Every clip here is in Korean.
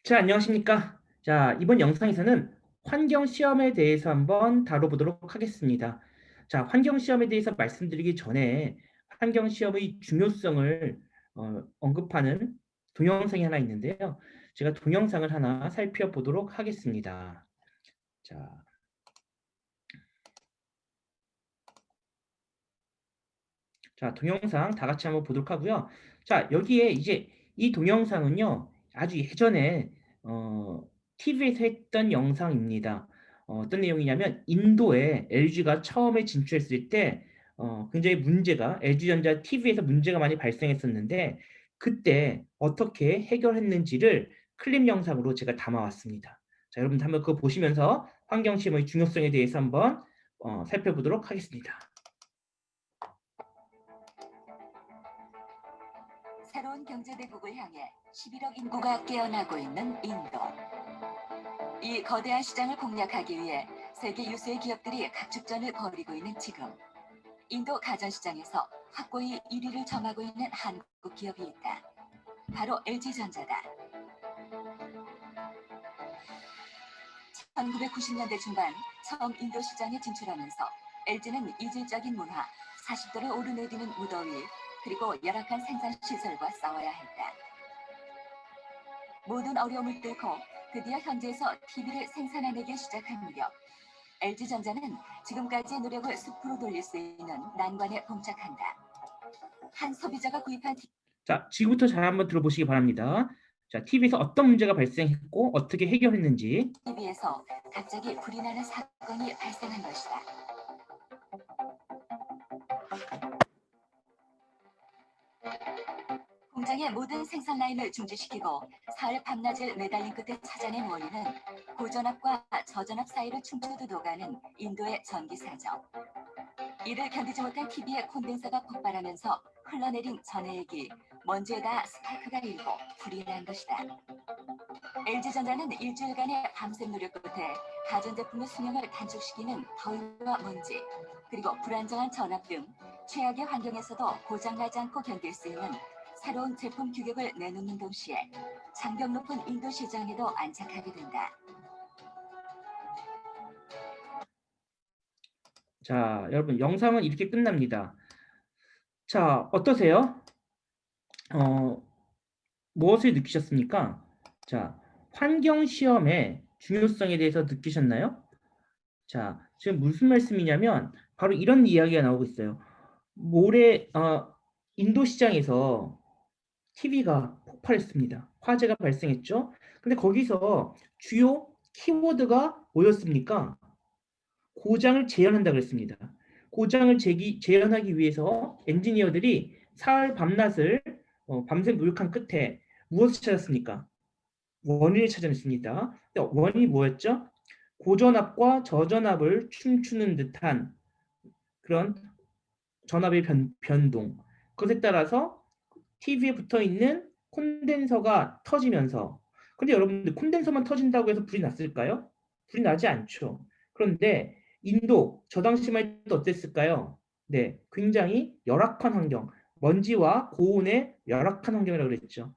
자, 안녕하십니까. 자, 이번 영상에서는 환경 시험에 대해서 한번 다뤄보도록 하겠습니다. 자, 환경 시험에 대해서 말씀드리기 전에 환경 시험의 중요성을 언급하는 동영상이 하나 있는데요. 제가 동영상을 하나 살펴보도록 하겠습니다. 자, 동영상 다 같이 한번 보도록 하고요. 자, 여기에 이제 이 동영상은요, 아주 예전에 TV에서 했던 영상입니다. 어떤 내용이냐면 인도에 LG가 처음에 진출했을 때 굉장히 문제가 LG전자 TV에서 문제가 많이 발생했었는데 그때 어떻게 해결했는지를 클립 영상으로 제가 담아왔습니다. 자, 여러분 한번 그거 보시면서 환경시험의 중요성에 대해서 한번 살펴보도록 하겠습니다. 새로운 경제대국을 향해 11억 인구가 깨어나고 있는 인도. 이 거대한 시장을 공략하기 위해 세계 유수의 기업들이 각축전을 벌이고 있는 지금, 인도 가전시장에서 확고히 1위를 점하고 있는 한국 기업이 있다. 바로 LG전자다. 1990년대 중반 처음 인도 시장에 진출하면서 LG는 이질적인 문화, 40도를 오르내리는 무더위, 그리고 열악한 생산 시설과 싸워야 했다. 모든 어려움을 뚫고 드디어 현지에서 TV를 생산해내기 시작한 무렵, LG전자는 지금까지의 노력을 숲으로 돌릴 수 있는 난관에 봉착한다. 한 소비자가 구입한 자, 지금부터 잘 한번 들어보시기 바랍니다. 자, TV에서 어떤 문제가 발생했고 어떻게 해결했는지. TV에서 갑자기 불이 나는 사건이 발생한 것이다. 공장의 모든 생산 라인을 중지시키고 사흘 밤낮을 매달린 끝에 찾아낸 원인은 고전압과 저전압 사이를 춤추듯 오가는 인도의 전기 사정. 이를 견디지 못한 TV의 콘덴서가 폭발하면서 흘러내린 전해액이 먼지에다 스파크가 일고 불이 난 것이다. LG전자는 일주일간의 밤샘 노력 끝에 가전제품의 수명을 단축시키는 더위와 먼지, 그리고 불안정한 전압 등 최악의 환경에서도 고장나지 않고 견딜 수 있는 새로운 제품 규격을 내놓는 동시에 장벽 높은 인도 시장에도 안착하게 된다. 자, 여러분 영상은 이렇게 끝납니다. 자, 어떠세요? 어, 무엇을 느끼셨습니까? 자, 환경 시험의 중요성에 대해서 느끼셨나요? 자, 지금 무슨 말씀이냐면 바로 이런 이야기가 나오고 있어요. 모레 인도 시장에서 TV가 폭발했습니다. 화재가 발생했죠. 근데 거기서 주요 키워드가 뭐였습니까? 고장을 재현한다 그랬습니다. 고장을 재현하기 위해서 엔지니어들이 사흘 밤낮을 밤새 노력한 끝에 무엇을 찾았습니까? 원인을 찾아냈습니다. 원인이 뭐였죠? 고전압과 저전압을 춤추는 듯한 그런 전압의 변동. 그것에 따라서 TV에 붙어 있는 콘덴서가 터지면서 근데 여러분들 콘덴서만 터진다고 해서 불이 났을까요? 불이 나지 않죠. 그런데 인도 저 당시만 해도 어땠을까요? 네, 굉장히 열악한 환경, 먼지와 고온의 열악한 환경이라고 그랬죠.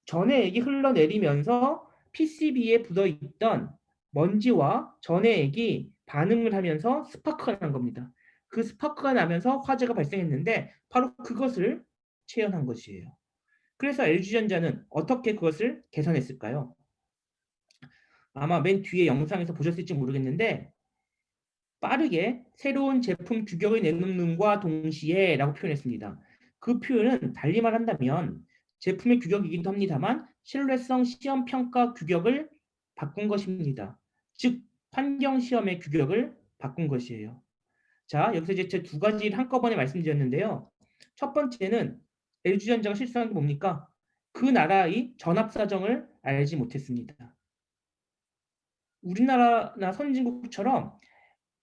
전해액이 흘러내리면서 PCB에 묻어있던 먼지와 전해액이 반응을 하면서 스파크가 난 겁니다. 그 스파크가 나면서 화재가 발생했는데 바로 그것을 체현한 것이에요. 그래서 LG전자는 어떻게 그것을 개선했을까요? 아마 맨 뒤에 영상에서 보셨을지 모르겠는데 빠르게 새로운 제품 규격을 내놓는과 동시에 라고 표현했습니다. 그 표현은 달리 말한다면 제품의 규격이기도 합니다만 신뢰성 시험 평가 규격을 바꾼 것입니다. 즉 환경시험의 규격을 바꾼 것이에요. 자, 여기서 이제 제 두 가지를 한꺼번에 말씀드렸는데요. 첫 번째는 LG전자가 실수한 게 뭡니까? 그 나라의 전압 사정을 알지 못했습니다. 우리나라나 선진국처럼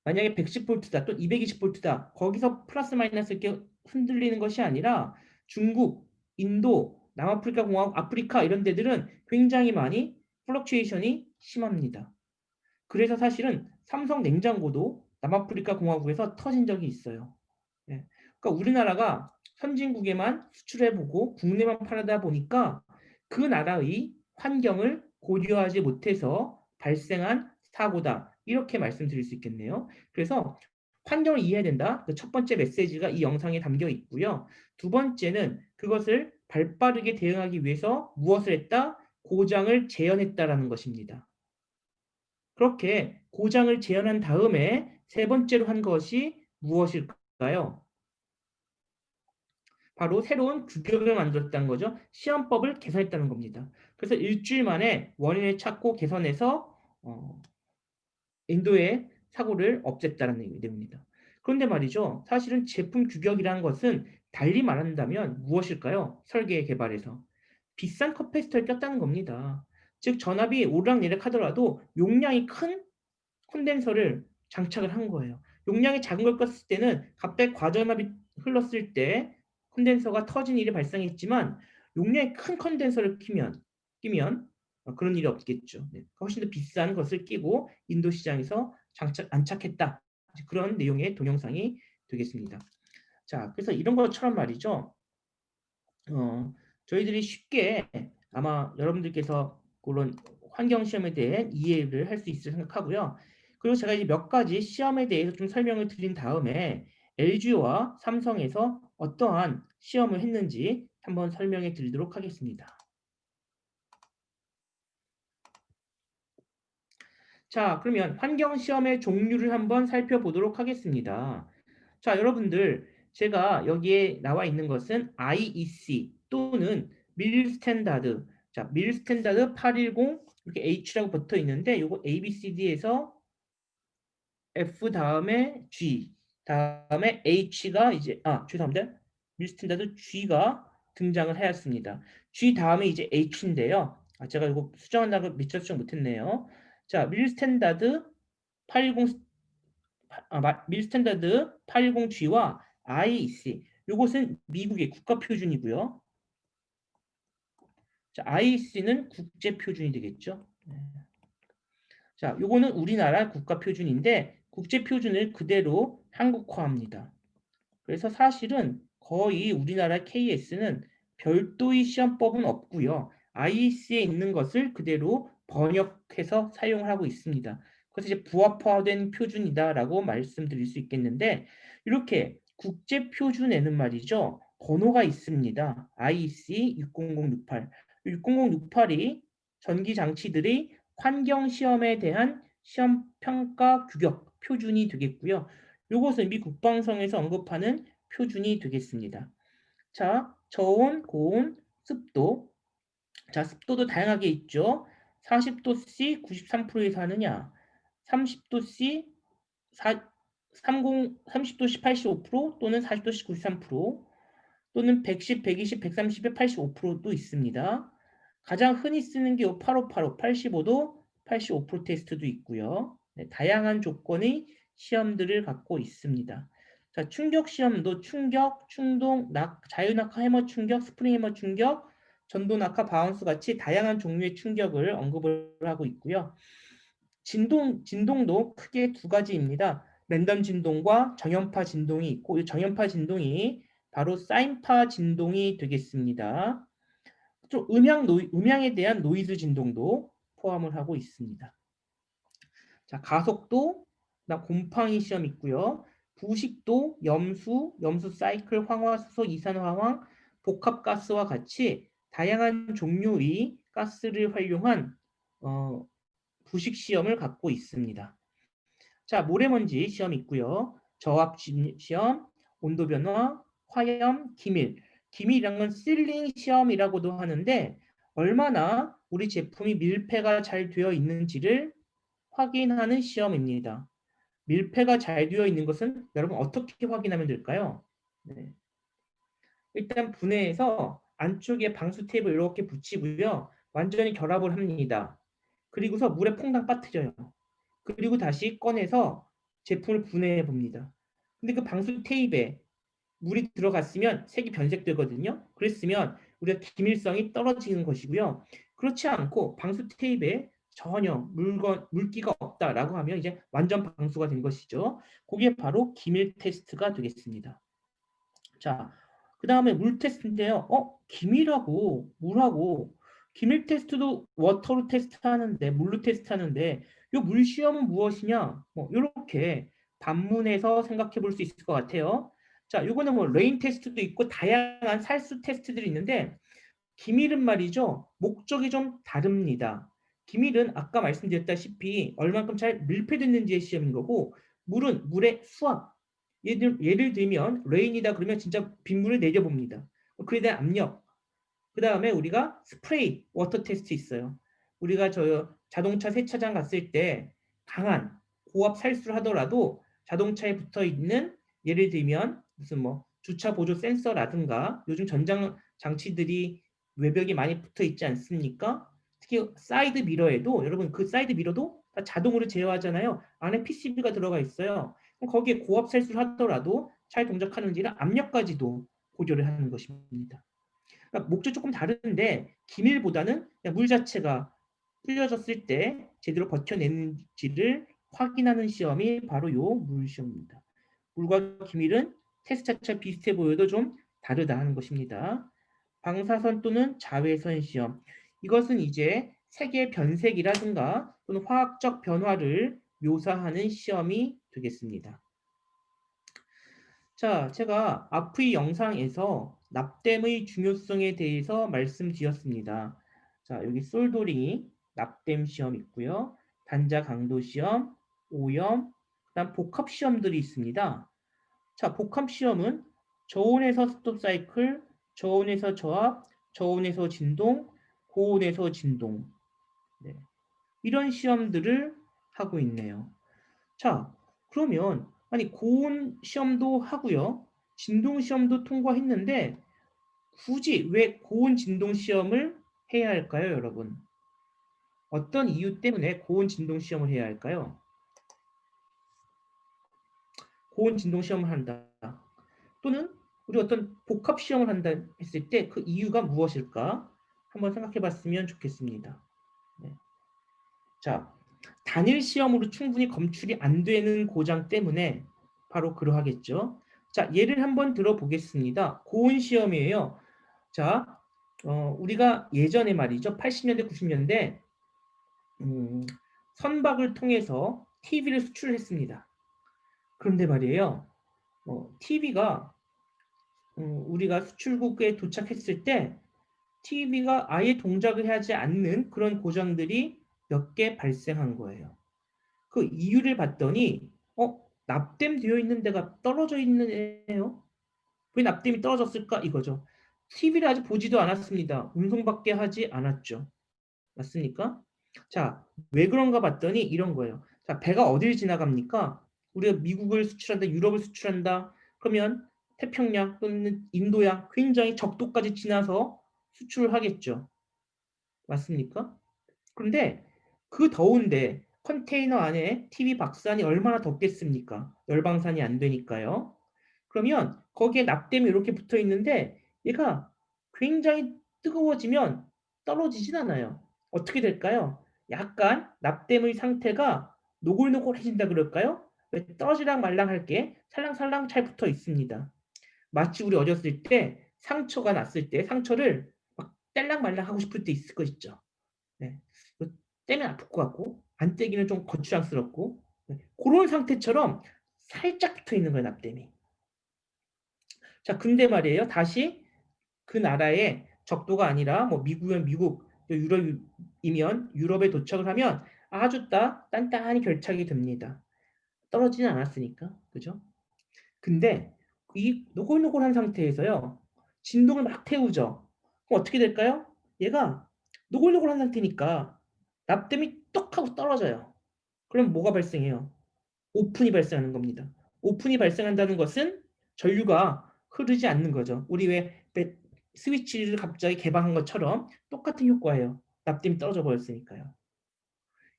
만약에 110V다 또 220V다 거기서 플러스 마이너스 이렇게 흔들리는 것이 아니라 중국, 인도, 남아프리카 공화국, 아프리카 이런 데들은 굉장히 많이 플럭추에이션이 심합니다. 그래서 사실은 삼성 냉장고도 남아프리카 공화국에서 터진 적이 있어요. 예. 그러니까 우리나라가 선진국에만 수출해보고 국내만 팔다 보니까 그 나라의 환경을 고려하지 못해서 발생한 사고다. 이렇게 말씀드릴 수 있겠네요. 그래서 환경을 이해해야 된다. 그 첫 번째 메시지가 이 영상에 담겨 있고요. 두 번째는 그것을 발빠르게 대응하기 위해서 무엇을 했다? 고장을 재현했다라는 것입니다. 그렇게 고장을 재현한 다음에 세 번째로 한 것이 무엇일까요? 바로 새로운 규격을 만들었다는 거죠. 시험법을 개선했다는 겁니다. 그래서 일주일 만에 원인을 찾고 개선해서 인도의 사고를 없앴다는 내용입니다. 그런데 말이죠. 사실은 제품 규격이라는 것은 달리 말한다면 무엇일까요? 설계 개발에서. 비싼 커패시터를 꼈다는 겁니다. 즉 전압이 오르락내리락 하더라도 용량이 큰 콘덴서를 장착을 한 거예요. 용량이 작은 걸 껐을 때는 갑자기 과전압이 흘렀을 때 콘덴서가 터진 일이 발생했지만 용량이 큰 콘덴서를 끼면 그런 일이 없겠죠. 네. 훨씬 더 비싼 것을 끼고 인도 시장에서 안착했다. 그런 내용의 동영상이 되겠습니다. 자, 그래서 이런 것처럼 말이죠. 어, 저희들이 쉽게 아마 여러분들께서 그런 환경 시험에 대해 이해를 할 수 있을 생각하고요. 그리고 제가 이제 몇 가지 시험에 대해서 좀 설명을 드린 다음에 LG와 삼성에서 어떠한 시험을 했는지 한번 설명해 드리도록 하겠습니다. 자, 그러면 환경 시험의 종류를 한번 살펴보도록 하겠습니다. 자, 여러분들, 제가 여기에 나와 있는 것은 IEC 또는 밀 스탠다드. 자, 밀 스탠다드 810 이렇게 H라고 붙어 있는데 요거 ABCD에서 F 다음에 G 다음에 H가 이제 죄송합니다. 밀 스탠다드 G가 등장을 하였습니다. G 다음에 이제 H인데요. 제가 이거 수정한다고 미처 수정 못했네요. 자, 밀 스탠다드 810 밀 스탠다드 810G와 IEC 이것은 미국의 국가 표준이고요. 자, IEC는 국제 표준이 되겠죠. 네. 자, 요거는 우리나라 국가 표준인데 국제 표준을 그대로 한국화합니다. 그래서 사실은 거의 우리나라 KS는 별도의 시험법은 없고요. IEC에 있는 것을 그대로 번역해서 사용을 하고 있습니다. 그래서 이제 부합화된 표준이다라고 말씀드릴 수 있겠는데 이렇게 국제 표준에는 말이죠. 번호가 있습니다. IEC 60068. 60068이 전기 장치들의 환경 시험에 대한 시험 평가 규격 표준이 되겠고요. 이것은 미 국방성에서 언급하는 표준이 되겠습니다. 자, 저온, 고온, 습도. 자, 습도도 다양하게 있죠. 40도 C 93%에서 하느냐, 30도 C 30도 C 85% 또는 40도 C 93% 또는 110, 120, 130에 85%도 있습니다. 가장 흔히 쓰는 게 8585, 85도 85% 테스트도 있고요. 네, 다양한 조건의 시험들을 갖고 있습니다. 자, 충격 시험도 충격, 충동, 자유낙하 해머 충격, 스프링 해머 충격, 전도 낙하 바운스 같이 다양한 종류의 충격을 언급을 하고 있고요. 진동도 크게 두 가지입니다. 랜덤 진동과 정연파 진동이 있고 이 정연파 진동이 바로 사인파 진동이 되겠습니다. 또 음향에 대한 노이즈 진동도 포함을 하고 있습니다. 자, 가속도, 곰팡이 시험 있고요. 부식도, 염수 사이클, 황화수소, 이산화황, 복합가스와 같이 다양한 종류의 가스를 활용한 부식 시험을 갖고 있습니다. 자, 모래먼지 시험 있고요. 저압 시험, 온도 변화, 화염, 기밀. 기밀이란 건 실링 시험이라고도 하는데 얼마나 우리 제품이 밀폐가 잘 되어 있는지를 확인하는 시험입니다. 밀폐가 잘 되어 있는 것은 여러분 어떻게 확인하면 될까요? 네. 일단 분해해서 안쪽에 방수 테이프를 이렇게 붙이고요. 완전히 결합을 합니다. 그리고서 물에 퐁당 빠뜨려요. 그리고 다시 꺼내서 제품을 분해해 봅니다. 근데 그 방수 테이프에 물이 들어갔으면 색이 변색되거든요. 그랬으면 우리가 기밀성이 떨어지는 것이고요. 그렇지 않고 방수 테이프에 전혀 물기가 없다라고 하면 이제 완전 방수가 된 것이죠. 그게 바로 기밀 테스트가 되겠습니다. 자, 그 다음에 물 테스트인데요. 기밀하고 물하고 기밀 테스트도 워터로 테스트하는데, 물로 테스트하는데 요 물 시험은 무엇이냐? 뭐 요렇게 반문해서 생각해 볼 수 있을 것 같아요. 자, 요거는 뭐 레인 테스트도 있고 다양한 살수 테스트들이 있는데, 기밀은 말이죠. 목적이 좀 다릅니다. 기밀은 아까 말씀드렸다시피 얼만큼 잘 밀폐됐는지의 시험인 거고, 물은 물의 수압. 예를 들면 레인이다 그러면 진짜 빗물을 내려봅니다. 그에 대한 압력. 그다음에 우리가 스프레이 워터 테스트 있어요. 우리가 저 자동차 세차장 갔을 때 강한 고압 살수를 하더라도 자동차에 붙어 있는, 예를 들면 무슨 뭐 주차 보조 센서라든가 요즘 전장 장치들이 외벽에 많이 붙어 있지 않습니까? 특히 사이드 미러에도, 여러분 그 사이드 미러도 다 자동으로 제어하잖아요. 안에 PCB가 들어가 있어요. 그럼 거기에 고압 살수를 하더라도 잘 동작하는지를 압력까지도 고려를 하는 것입니다. 그러니까 목적이 조금 다른데, 기밀보다는 그냥 물 자체가 불려졌을 때 제대로 버텨내는지를 확인하는 시험이 바로 요 물 시험입니다. 물과 기밀은 테스트 자체가 비슷해 보여도 좀 다르다 하는 것입니다. 방사선 또는 자외선 시험. 이것은 이제 세계 변색이라든가 또는 화학적 변화를 묘사하는 시험이 되겠습니다. 자, 제가 앞의 영상에서 납땜의 중요성에 대해서 말씀드렸습니다. 자, 여기 솔도링, 납땜 시험 있고요. 단자 강도 시험, 오염, 그다음 복합 시험들이 있습니다. 자, 복합 시험은 저온에서 스톱 사이클, 저온에서 저압, 저온에서 진동, 고온에서 진동. 네, 이런 시험들을 하고 있네요. 자, 그러면 아니 고온 시험도 하고요. 진동 시험도 통과했는데 굳이 왜 고온 진동 시험을 해야 할까요, 여러분? 어떤 이유 때문에 고온 진동 시험을 해야 할까요? 고온 진동 시험을 한다. 또는 우리 어떤 복합 시험을 한다 했을 때 그 이유가 무엇일까? 한번 생각해 봤으면 좋겠습니다. 네. 자, 단일 시험으로 충분히 검출이 안 되는 고장 때문에 바로 그러하겠죠. 자, 예를 한번 들어보겠습니다. 고온 시험이에요. 자, 우리가 예전에 말이죠. 80년대, 90년대 음, 선박을 통해서 TV를 수출했습니다. 그런데 말이에요. TV가 우리가 수출국에 도착했을 때 TV가 아예 동작을 하지 않는 그런 고장들이 몇 개 발생한 거예요. 그 이유를 봤더니 납땜되어 있는 데가 떨어져 있네요. 왜 납땜이 떨어졌을까 이거죠. TV를 아직 보지도 않았습니다. 운송밖에 하지 않았죠. 맞습니까? 자, 왜 그런가 봤더니 이런 거예요. 자, 배가 어딜 지나갑니까? 우리가 미국을 수출한다, 유럽을 수출한다. 그러면 태평양 또는 인도양 굉장히 적도까지 지나서 수출을 하겠죠. 맞습니까? 그런데 그 더운데 컨테이너 안에 TV 박스안이 얼마나 덥겠습니까? 열방산이 안 되니까요. 그러면 거기에 납땜이 이렇게 붙어 있는데 얘가 굉장히 뜨거워지면 떨어지진 않아요. 어떻게 될까요? 약간 납땜의 상태가 노골노골해진다 그럴까요? 왜 떨어지랑 말랑 할 게 살랑살랑 잘 붙어 있습니다. 마치 우리 어렸을 때 상처가 났을 때 상처를 막 뗄랑 말랑 하고 싶을 때 있을 거 있죠. 네. 그 떼면 아플 것 같고 안 떼기는 좀 거추장스럽고, 네. 고런 상태처럼 살짝 붙어 있는 거예요, 납땜이. 자, 근데 말이에요. 다시 그 나라의 적도가 아니라 뭐 미국이면 미국, 유럽이면 유럽에 도착을 하면 아주 단단히 결착이 됩니다. 떨어지진 않았으니까. 그죠? 근데 이 노골노골한 상태에서요. 진동을 막 태우죠. 그럼 어떻게 될까요? 얘가 노골노골한 상태니까 납땜이 똑 하고 떨어져요. 그럼 뭐가 발생해요? 오픈이 발생하는 겁니다. 오픈이 발생한다는 것은 전류가 흐르지 않는 거죠. 우리 왜 스위치를 갑자기 개방한 것처럼 똑같은 효과예요. 납땜이 떨어져 버렸으니까요.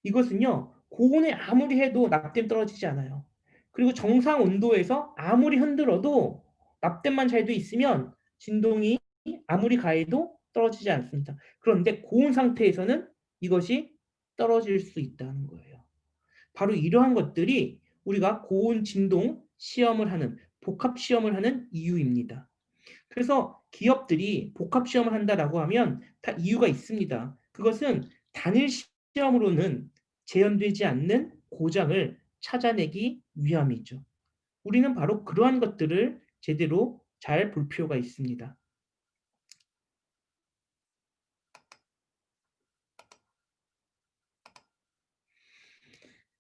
이것은요, 고온에 아무리 해도 납땜 떨어지지 않아요. 그리고 정상 온도에서 아무리 흔들어도 납땜만 잘 돼 있으면 진동이 아무리 가해도 떨어지지 않습니다. 그런데 고온 상태에서는 이것이 떨어질 수 있다는 거예요. 바로 이러한 것들이 우리가 고온 진동 시험을 하는, 복합 시험을 하는 이유입니다. 그래서 기업들이 복합 시험을 한다라고 하면 다 이유가 있습니다. 그것은 단일 시험으로는 재현되지 않는 고장을 찾아내기 위함이죠. 우리는 바로 그러한 것들을 제대로 잘 볼 필요가 있습니다.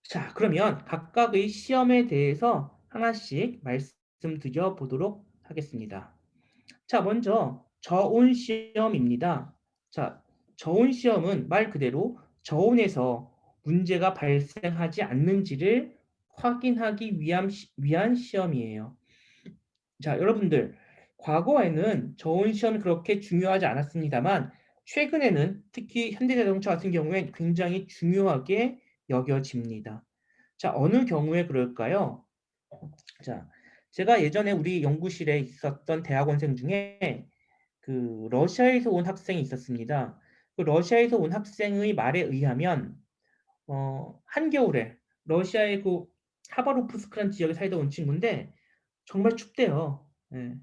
자, 그러면 각각의 시험에 대해서 하나씩 말씀드려 보도록 하겠습니다. 자, 먼저 저온 시험입니다. 자, 저온 시험은 말 그대로 저온에서 문제가 발생하지 않는지를 확인하기 위한 시험이에요. 자, 여러분들, 과거에는 저온 시험이 그렇게 중요하지 않았습니다만, 최근에는 특히 현대자동차 같은 경우엔 굉장히 중요하게 여겨집니다. 자, 어느 경우에 그럴까요? 자, 제가 예전에 우리 연구실에 있었던 대학원생 중에 그 러시아에서 온 학생이 있었습니다. 그 러시아에서 온 학생의 말에 의하면 한겨울에 러시아의 그 하바로프스크라는 지역에 살다 온 친구인데 정말 춥대요. 예.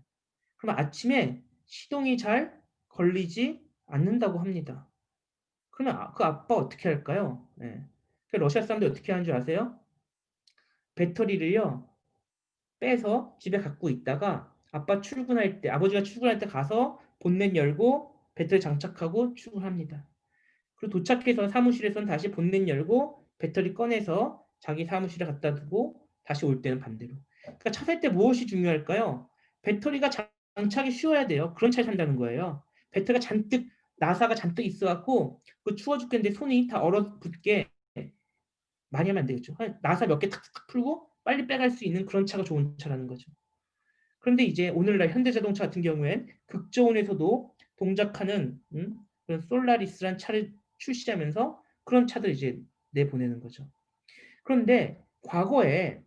그럼 아침에 시동이 잘 걸리지 않는다고 합니다. 그러면 그 아빠 어떻게 할까요? 예. 그 러시아 사람들 어떻게 하는 줄 아세요? 배터리를요 빼서 집에 갖고 있다가 아버지가 출근할 때 가서 본넷 열고 배터리 장착하고 출근합니다. 그리고 도착해서 사무실에서는 다시 본넷 열고 배터리 꺼내서 자기 사무실에 갖다 두고 다시 올 때는 반대로. 그러니까 차 살 때 무엇이 중요할까요? 배터리가 장착이 쉬워야 돼요. 그런 차를 산다는 거예요. 배터리가 잔뜩 나사가 잔뜩 있어갖고 그 추워 죽겠는데 손이 다 얼어붙게 많이 하면 안 되겠죠. 나사 몇 개 탁탁 풀고 빨리 빼갈 수 있는 그런 차가 좋은 차라는 거죠. 그런데 이제 오늘날 현대자동차 같은 경우엔 극저온에서도 동작하는 그런 솔라리스란 차를 출시하면서 그런 차들 이제 내보내는 거죠. 그런데 과거에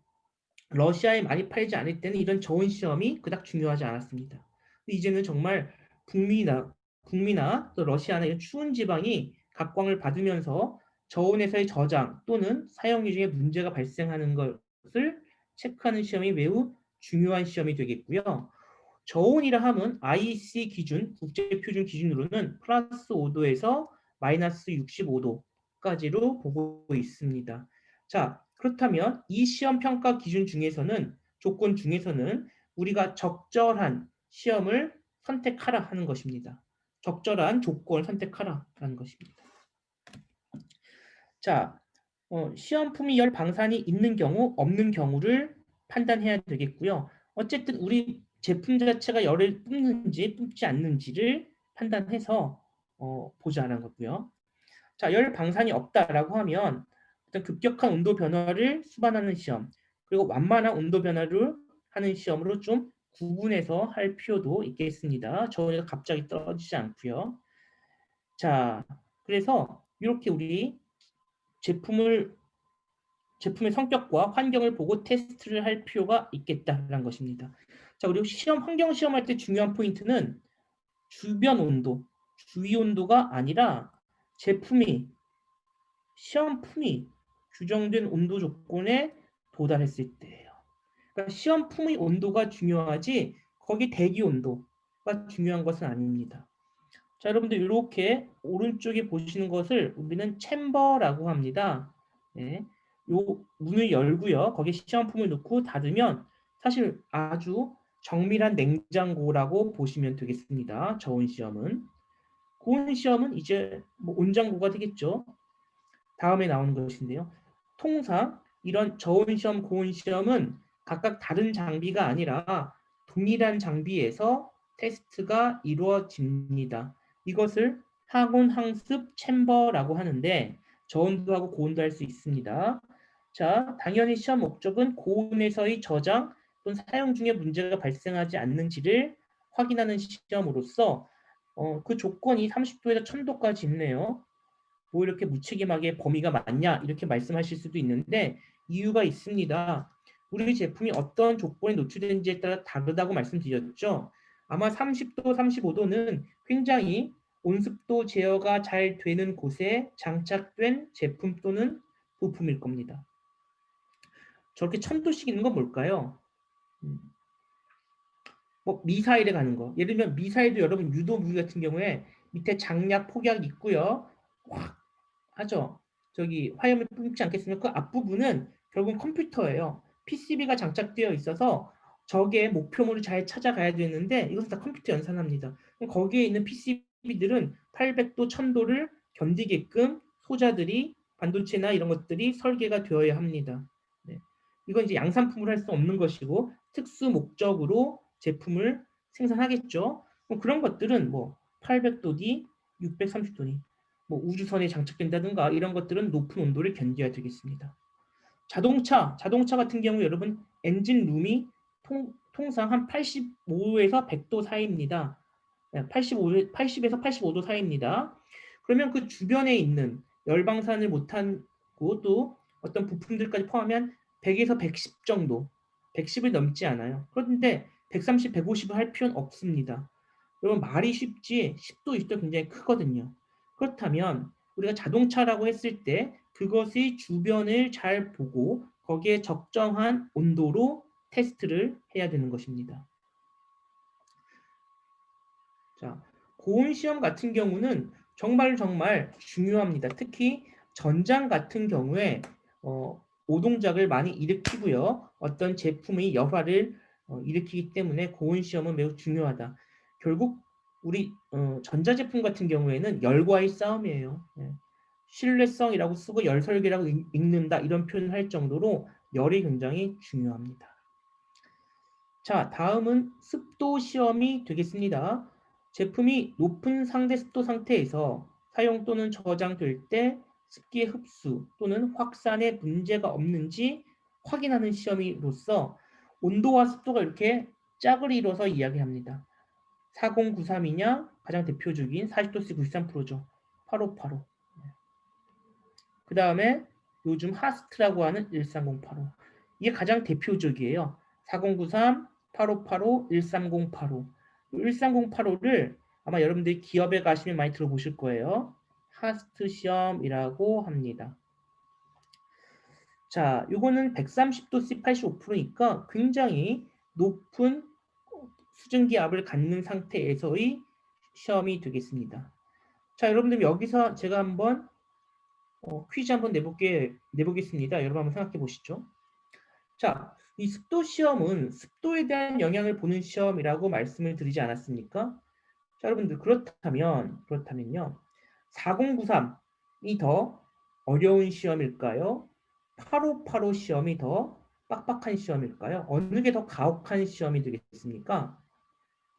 러시아에 많이 팔리지 않을 때는 이런 저온 시험이 그닥 중요하지 않았습니다. 이제는 정말 북미나 북미나 또 러시아나 이런 추운 지방이 각광을 받으면서 저온에서의 저장 또는 사용료 중에 문제가 발생하는 것을 체크하는 시험이 매우 중요한 시험이 되겠고요. 저온이라 함은 IC 기준, 국제표준 기준으로는 플러스 5도에서 마이너스 65도까지로 보고 있습니다. 자, 그렇다면 이 시험 평가 기준 중에서는 조건 중에서는 우리가 적절한 시험을 선택하라 하는 것입니다. 적절한 조건을 선택하라라는 것입니다. 자, 시험품이 열 방산이 있는 경우, 없는 경우를 판단해야 되겠고요. 어쨌든 우리 제품 자체가 열을 뿜는지 뿜지 않는지를 판단해서 보자는 거고요. 자, 열 방산이 없다라고 하면 어떤 급격한 온도 변화를 수반하는 시험, 그리고 완만한 온도 변화를 하는 시험으로 좀 구분해서 할 필요도 있겠습니다. 저온에서 갑자기 떨어지지 않고요. 자, 그래서 이렇게 우리 제품을 제품의 성격과 환경을 보고 테스트를 할 필요가 있겠다라는 것입니다. 자, 그리고 환경 시험할 때 중요한 포인트는 주변 온도, 주위 온도가 아니라 제품이 시험품이 규정된 온도 조건에 도달했을 때예요. 그러니까 시험품의 온도가 중요하지 거기 대기 온도가 중요한 것은 아닙니다. 자, 여러분들 이렇게 오른쪽에 보시는 것을 우리는 챔버라고 합니다. 네. 요 문을 열고요. 거기에 시험품을 넣고 닫으면 사실 아주 정밀한 냉장고라고 보시면 되겠습니다. 저온 시험은. 고온 시험은 이제 뭐 온장고가 되겠죠. 다음에 나오는 것인데요. 통상 이런 저온 시험, 고온 시험은 각각 다른 장비가 아니라 동일한 장비에서 테스트가 이루어집니다. 이것을 항온 항습 챔버라고 하는데 저온도 하고 고온도 할 수 있습니다. 자, 당연히 시험 목적은 고온에서의 저장 또는 사용 중에 문제가 발생하지 않는지를 확인하는 시험으로서 그 조건이 30도에서 1000도까지 있네요. 뭐 이렇게 무책임하게 범위가 많냐 이렇게 말씀하실 수도 있는데 이유가 있습니다. 우리 제품이 어떤 조건에 노출되는지에 따라 다르다고 말씀드렸죠. 아마 30도, 35도는 굉장히 온습도 제어가 잘 되는 곳에 장착된 제품 또는 부품일 겁니다. 저렇게 1000도씩 있는 건 뭘까요? 뭐 미사일에 가는 거. 예를 들면 미사일도 여러분 유도 무기 같은 경우에 밑에 장약 폭약이 있고요. 확 하죠. 저기 화염을 뿜지 않겠으면 그 앞부분은 결국은 컴퓨터예요. PCB가 장착되어 있어서 적의 목표물을 잘 찾아가야 되는데 이것은 다 컴퓨터 연산합니다. 거기에 있는 PCB들은 800도, 1000도를 견디게끔 소자들이 반도체나 이런 것들이 설계가 되어야 합니다. 네. 이건 이제 양산품을 할 수 없는 것이고 특수 목적으로 제품을 생산하겠죠. 그런 것들은 뭐 800도니 630도니 뭐 우주선에 장착된다든가 이런 것들은 높은 온도를 견뎌야 되겠습니다. 자동차 같은 경우 여러분 엔진 룸이 통상 한 85에서 100도 사이입니다. 80에서 85도 사이입니다. 그러면 그 주변에 있는 열방산을 못하고 또 어떤 부품들까지 포함하면 100에서 110 정도, 110을 넘지 않아요. 그런데 130, 150을 할 필요는 없습니다. 여러분 말이 쉽지 10도, 20도 굉장히 크거든요. 그렇다면 우리가 자동차라고 했을 때 그것의 주변을 잘 보고 거기에 적정한 온도로 테스트를 해야 되는 것입니다. 자, 고온 시험 같은 경우는 정말 중요합니다. 특히 전장 같은 경우에 오동작을 많이 일으키고요. 어떤 제품의 열화를 일으키기 때문에 고온 시험은 매우 중요하다. 결국 우리 전자제품 같은 경우에는 열과의 싸움이에요. 예. 신뢰성이라고 쓰고 열설계라고 읽는다 이런 표현을 할 정도로 열이 굉장히 중요합니다. 자, 다음은 습도 시험이 되겠습니다. 제품이 높은 상대 습도 상태에서 사용 또는 저장될 때 습기의 흡수 또는 확산에 문제가 없는지 확인하는 시험으로서 온도와 습도가 이렇게 짝을 이뤄서 이야기합니다. 4093이냐 가장 대표적인 40도씨 93%죠. 8585. 그 다음에 요즘 하스트라고 하는 13085. 이게 가장 대표적이에요. 4093, 8585, 13085. 13085를 아마 여러분들이 기업에 가시면 많이 들어보실 거예요. 하스트 시험이라고 합니다. 자, 요거는 130도씨 85%니까 굉장히 높은 수증기압을 갖는 상태에서의 시험이 되겠습니다. 자, 여러분들 여기서 제가 한번 퀴즈 한번 내보겠습니다. 여러분 한번 생각해 보시죠. 자, 이 습도 시험은 습도에 대한 영향을 보는 시험이라고 말씀을 드리지 않았습니까? 자, 여러분들 그렇다면요. 4093이 더 어려운 시험일까요? 8585 시험이 더 빡빡한 시험일까요? 어느 게 더 가혹한 시험이 되겠습니까?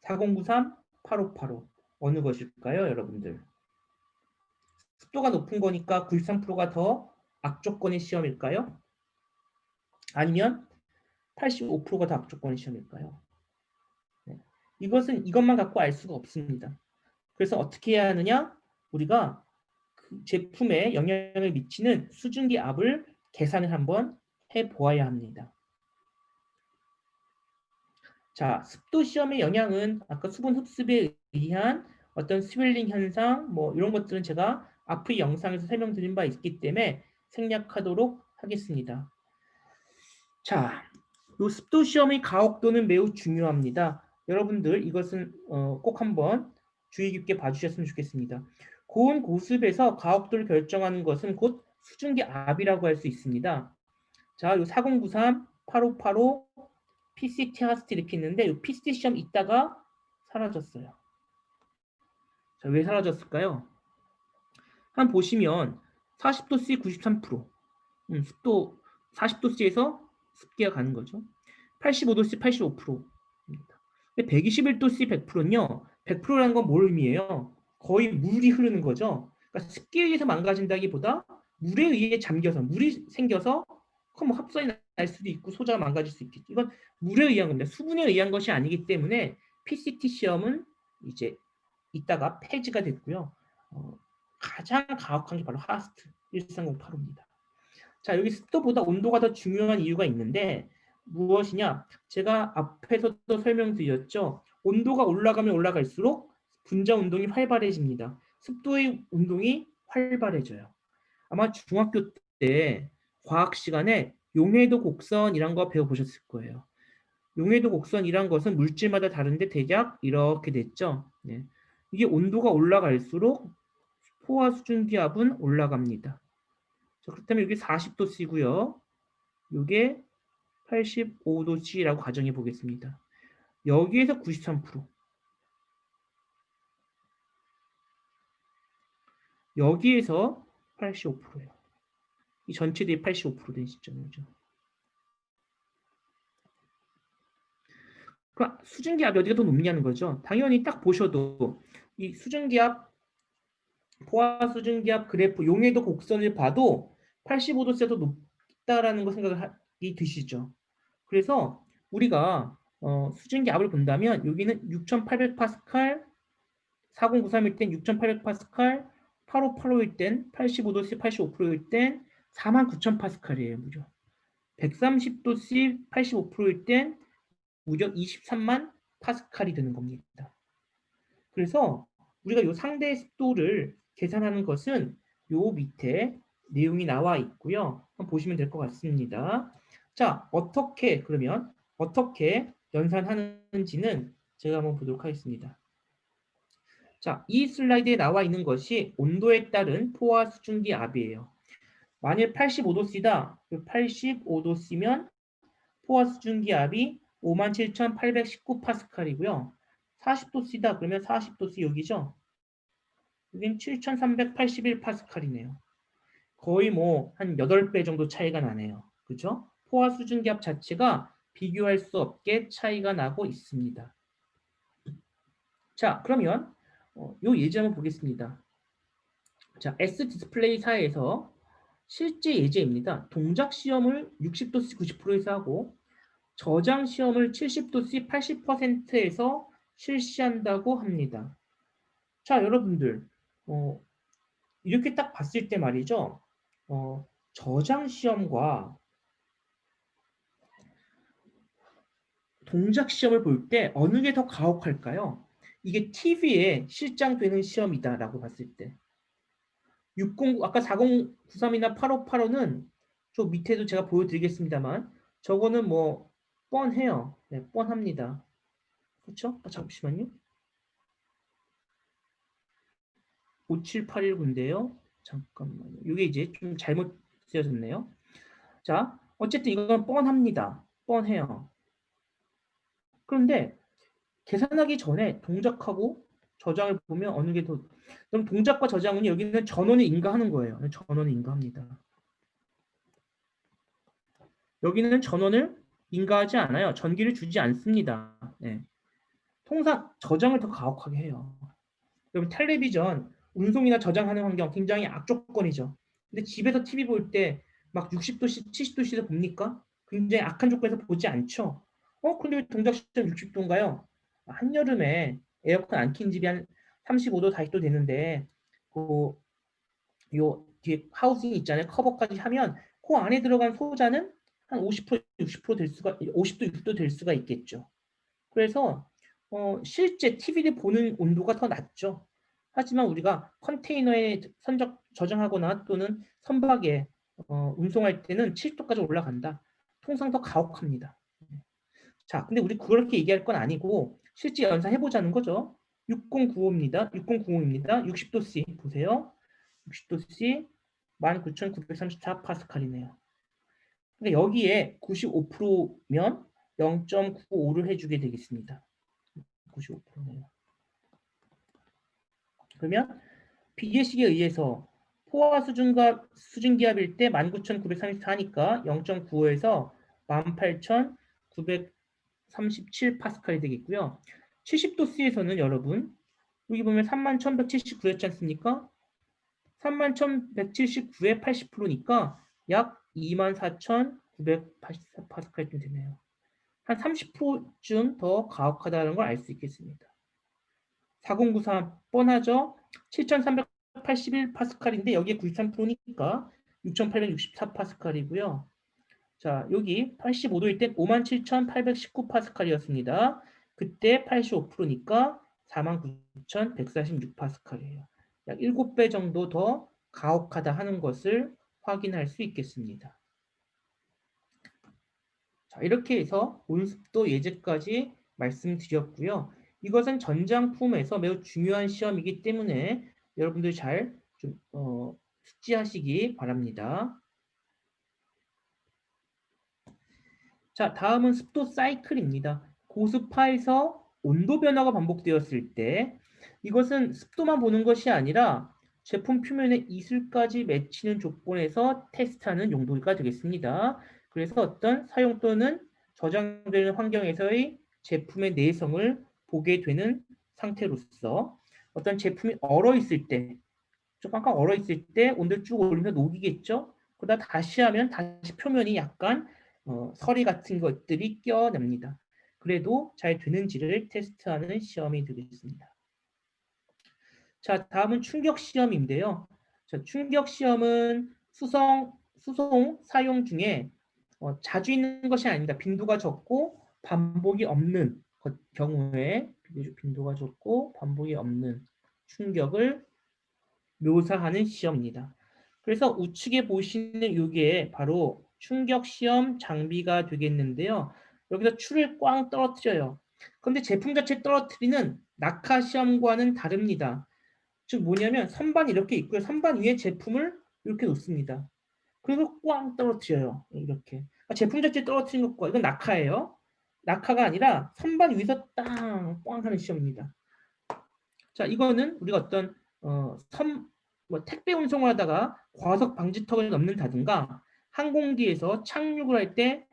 4093, 8585 어느 것일까요, 여러분들? 습도가 높은 거니까 93%가 더 악조건의 시험일까요? 아니면 85%가 더 악조건의 시험일까요? 네. 이것만 갖고 알 수가 없습니다. 그래서 어떻게 해야 하느냐? 우리가 그 제품에 영향을 미치는 수증기 압을 계산을 한번 해 보아야 합니다. 자, 습도 시험의 영향은 아까 수분 흡습에 의한 어떤 스웰링 현상, 뭐 이런 것들은 제가 앞의 영상에서 설명드린 바 있기 때문에 생략하도록 하겠습니다. 자, 이 습도 시험의 가혹도는 매우 중요합니다. 여러분들 이것은 꼭 한번 주의 깊게 봐주셨으면 좋겠습니다. 고온 고습에서 가혹도를 결정하는 것은 곧 수증기 압이라고 할 수 있습니다. 자, 이 4093, 8585, PCT 하스트 이렇게 있는데 이 PCT 시험 있다가 사라졌어요. 자, 왜 사라졌을까요? 한번 보시면 40도씨 93%, 습도 40도씨에서 습기가 가는 거죠. 85도씨 85%입니다. 121도씨 100%는요. 100%라는 건 뭘 의미해요? 거의 물이 흐르는 거죠. 그러니까 습기에 의해서 망가진다기보다 물에 의해 잠겨서 물이 생겨서 뭐 합선이 날 수도 있고 소자가 망가질 수 있겠죠. 이건 물에 의한 겁니다. 수분에 의한 것이 아니기 때문에 PCT 시험은 이제 이따가 폐지가 됐고요. 가장 가혹한 게 바로 하스트 13085입니다. 자, 여기 습도보다 온도가 더 중요한 이유가 있는데 무엇이냐? 제가 앞에서도 설명드렸죠. 온도가 올라가면 올라갈수록 분자 운동이 활발해집니다. 습도의 운동이 활발해져요. 아마 중학교 때 과학 시간에 용해도 곡선이란 거 배워보셨을 거예요. 용해도 곡선이란 것은 물질마다 다른데 대략 이렇게 됐죠. 네. 이게 온도가 올라갈수록 포화 수증 기압은 올라갑니다. 자, 그렇다면 여기 40도 C고요. 이게 85도 C라고 가정해 보겠습니다. 여기에서 93%, 여기에서 85%예요. 이 전체 대비 85%된 시점이죠. 그럼 수증기압이 어디가 더 높냐는 거죠. 당연히 딱 보셔도 이 수증기압, 포화 수증기압 그래프 용해도 곡선을 봐도 85도씨가 더 높다라는 거 생각이 드시죠. 그래서 우리가 수증기압을 본다면 여기는 6800파스칼, 4093일 땐 6800파스칼, 8585일 땐 85도씨 85%일 땐 49000파스칼이에요. 무려 130도씨 85%일 땐 무려 23만 파스칼이 되는 겁니다. 그래서 우리가 이 상대 습도를 계산하는 것은 요 밑에 내용이 나와 있고요. 한번 보시면 될 것 같습니다. 자, 그러면 어떻게 연산하는지는 제가 한번 보도록 하겠습니다. 자, 이 슬라이드에 나와 있는 것이 온도에 따른 포화 수증기 압이에요. 만일 85도씨다. 85도씨면 포화 수증기 압이 57,819파스칼이고요. 40도씨다. 그러면 40도씨 여기죠. 여긴 7,381파스칼이네요. 거의 뭐 한 8배 정도 차이가 나네요. 그죠? 포화 수증기압 자체가 비교할 수 없게 차이가 나고 있습니다. 자, 그러면 요 예제 한번 보겠습니다. 자, S 디스플레이사에서 실제 예제입니다. 동작 시험을 60도씨 90%에서 하고 저장 시험을 70도씨 80%에서 실시한다고 합니다. 자, 여러분들 이렇게 딱 봤을 때 말이죠. 저장 시험과 동작 시험을 볼 때 어느 게 더 가혹할까요? 이게 TV에 실장되는 시험이다라고 봤을 때 60, 아까 4093이나 8585는 저 밑에도 제가 보여드리겠습니다만 저거는 뭐 뻔해요. 네, 뻔합니다. 그렇죠? 잠시만요. 57819인데요. 잠깐만요. 이게 이제 좀 잘못 쓰여졌네요. 자, 어쨌든 이건 뻔합니다. 뻔해요. 그런데 계산하기 전에 동작하고 저장을 보면 어느 게 더, 그럼 동작과 저장은 여기는 전원을 인가하는 거예요. 전원을 인가합니다. 여기는 전원을 인가하지 않아요. 전기를 주지 않습니다. 네. 통상 저장을 더 가혹하게 해요. 그럼 텔레비전, 운송이나 저장하는 환경 굉장히 악조건이죠. 근데 집에서 TV 볼 때 막 60도씨, 70도씨에서 봅니까? 굉장히 악한 조건에서 보지 않죠. 근데 왜 동작 시점 60도인가요? 한여름에 에어컨 안 킨 집이 한 35도, 40도 되는데 그 요 뒤에 하우싱 있잖아요. 커버까지 하면 그 안에 들어간 소자는 한 50%, 60%될 수가 50도, 60도 될 수가 있겠죠. 그래서 실제 TV를 보는 온도가 더 낮죠. 하지만 우리가 컨테이너에 저장하거나 또는 선박에 운송할 때는 70도까지 올라간다. 통상 더 가혹합니다. 자, 근데 우리 그렇게 얘기할 건 아니고 실제 연산해보자는 거죠. 6095입니다. 6090입니다. 60도씨 보세요. 60도씨 19,934파스칼이네요. 그러니까 여기에 95%면 0.95를 해주게 되겠습니다. 95%네요. 그러면 비계식에 의해서 포화 수증기압일 때 19,934니까 0.95에서 18,937파스칼이 되겠고요. 70도씨에서는 여러분 여기 보면 31,179였지 않습니까? 31,179의 80%니까 약 24,984파스칼쯤 되네요. 한 30%쯤 더 가혹하다는 걸 알 수 있겠습니다. 4093 뻔하죠? 7381파스칼인데 여기에 93%니까 6864파스칼이고요. 자, 여기 85도일 땐 57,819파스칼이었습니다. 그때 85%니까 49,146파스칼이에요. 약 7배 정도 더 가혹하다 하는 것을 확인할 수 있겠습니다. 자, 이렇게 해서 온습도 예제까지 말씀드렸고요. 이것은 전장품에서 매우 중요한 시험이기 때문에 여러분들 잘 좀 숙지하시기 바랍니다. 자, 다음은 습도 사이클입니다. 고습하에서 온도 변화가 반복되었을 때 이것은 습도만 보는 것이 아니라 제품 표면의 이슬까지 맺히는 조건에서 테스트하는 용도가 되겠습니다. 그래서 어떤 사용 또는 저장되는 환경에서의 제품의 내성을 보게 되는 상태로서 어떤 제품이 얼어 있을 때, 좀 깜깜 얼어 있을 때 온도를 쭉 올리면서 녹이겠죠. 그러다 다시 하면 다시 표면이 약간 서리 같은 것들이 껴냅니다. 그래도 잘 되는지를 테스트하는 시험이 되겠습니다. 자, 다음은 충격 시험인데요. 자, 충격 시험은 수송 사용 중에 자주 있는 것이 아닙니다. 빈도가 적고 반복이 없는 경우에 빈도가 적고 반복이 없는 충격을 묘사하는 시험입니다. 그래서 우측에 보시는 이게 바로 충격 시험 장비가 되겠는데요. 여기서 추를 꽝 떨어뜨려요. 그런데 제품 자체 떨어뜨리는 낙하 시험과는 다릅니다. 즉 뭐냐면 선반이 이렇게 있고요. 선반 위에 제품을 이렇게 놓습니다. 그리고 꽝 떨어뜨려요. 이렇게. 제품 자체 떨어뜨린 것과 이건 낙하예요. 낙하가 아니라 선반 위에서 땅, 꽝 하는 시험입니다. 자, 이거는 우리가 어떤 뭐 택배 운송을 하다가 과속 방지턱을 넘는다든가 항공기에서 착륙을 할 때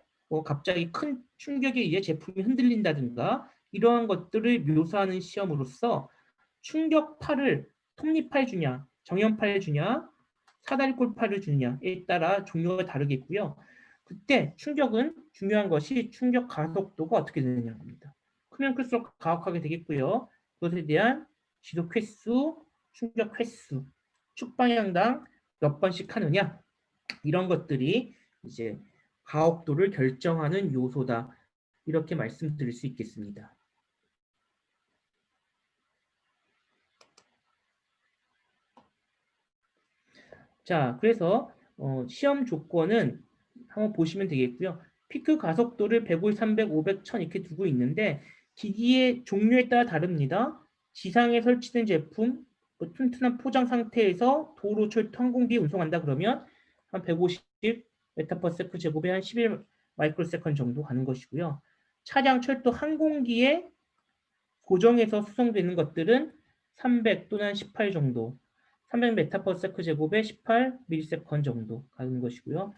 갑자기 큰 충격에 의해 제품이 흔들린다든가 이러한 것들을 묘사하는 시험으로서 충격파를 톱니파에 주냐, 정연파에 주냐, 사다리꼴파를 주느냐에 따라 종류가 다르겠고요. 그때 충격은 중요한 것이 충격 가속도가 어떻게 되느냐입니다. 크면 클수록 가혹하게 되겠고요. 그것에 대한 지속 횟수, 충격 횟수, 축방향당 몇 번씩 하느냐 이런 것들이 이제 가혹도를 결정하는 요소다. 이렇게 말씀드릴 수 있겠습니다. 자, 그래서 시험 조건은 한번 보시면 되겠고요. 피크 가속도를 150, 300, 500, 1000 이렇게 두고 있는데 기기의 종류에 따라 다릅니다. 지상에 설치된 제품, 뭐 튼튼한 포장 상태에서 도로, 철도, 항공기에 운송한다 그러면 한 150 메타퍼세컨 제곱에 한 11 마이크로세컨 정도 가는 것이고요. 차량, 철도, 항공기에 고정해서 수송되는 것들은 300 또는 18 정도, 300m/s 제곱에 18ms 정도 가는 것이고요.